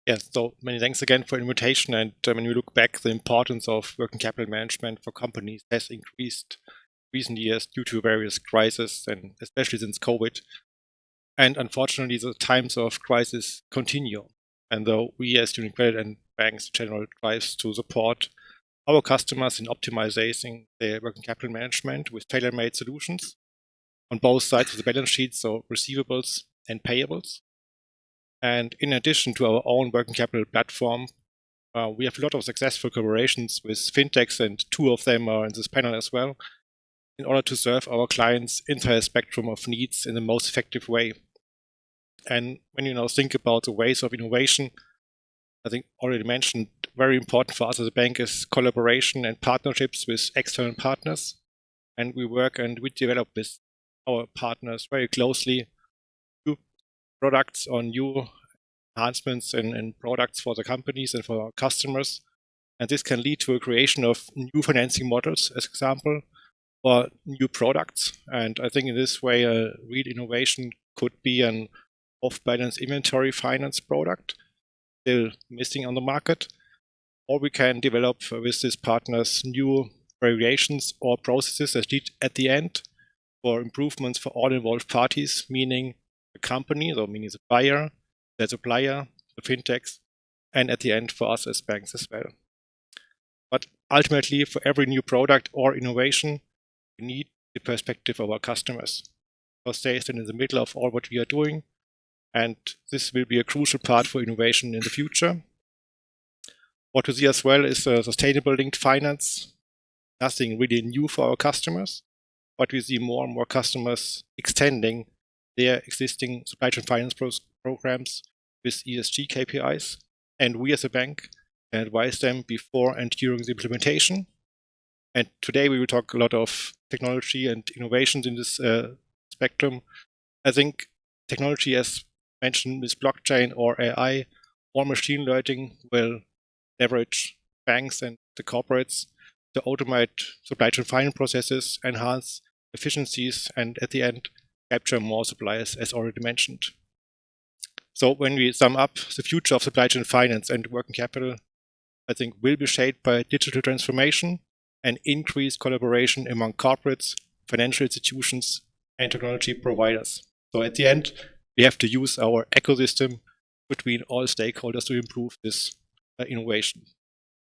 Yes, so many thanks again for the invitation. And when we look back, the importance of working capital management for companies has increased recent years due to various crises, and especially since COVID. And unfortunately, the times of crisis continue. And though we as student credit and banks in general tries to support our customers in optimizing their working capital management with tailor-made solutions on both sides of the balance sheet, so receivables and payables. And in addition to our own working capital platform, we have a lot of successful collaborations with fintechs, and two of them are in this panel as well, in order to serve our clients' entire spectrum of needs in the most effective way. And when you now think about the ways of innovation, I think already mentioned, very important for us as a bank is collaboration and partnerships with external partners. And we work and we develop with our partners very closely new products or new enhancements and products for the companies and for our customers. And this can lead to a creation of new financing models, as example, or new products. And I think in this way, a real innovation could be an off-balance inventory finance product, still missing on the market. Or we can develop with these partners new variations or processes that lead at the end for improvements for all involved parties, meaning the company, so meaning the buyer, the supplier, the fintechs, and at the end for us as banks as well. But ultimately, for every new product or innovation, we need the perspective of our customers, because they stand in the middle of all what we are doing, and this will be a crucial part for innovation in the future. What we see as well is sustainable linked finance, nothing really new for our customers, but we see more and more customers extending their existing supply chain finance programs with ESG KPIs. And we as a bank can advise them before and during the implementation. And today we will talk a lot of technology and innovations in this spectrum. I think technology, as mentioned, with blockchain or AI or machine learning, will leverage banks and the corporates to automate supply chain finance processes, enhance efficiencies, and at the end, capture more suppliers, as already mentioned. So when we sum up, the future of supply chain finance and working capital, I think, will be shaped by digital transformation and increased collaboration among corporates, financial institutions, and technology providers. So at the end, we have to use our ecosystem between all stakeholders to improve this innovation.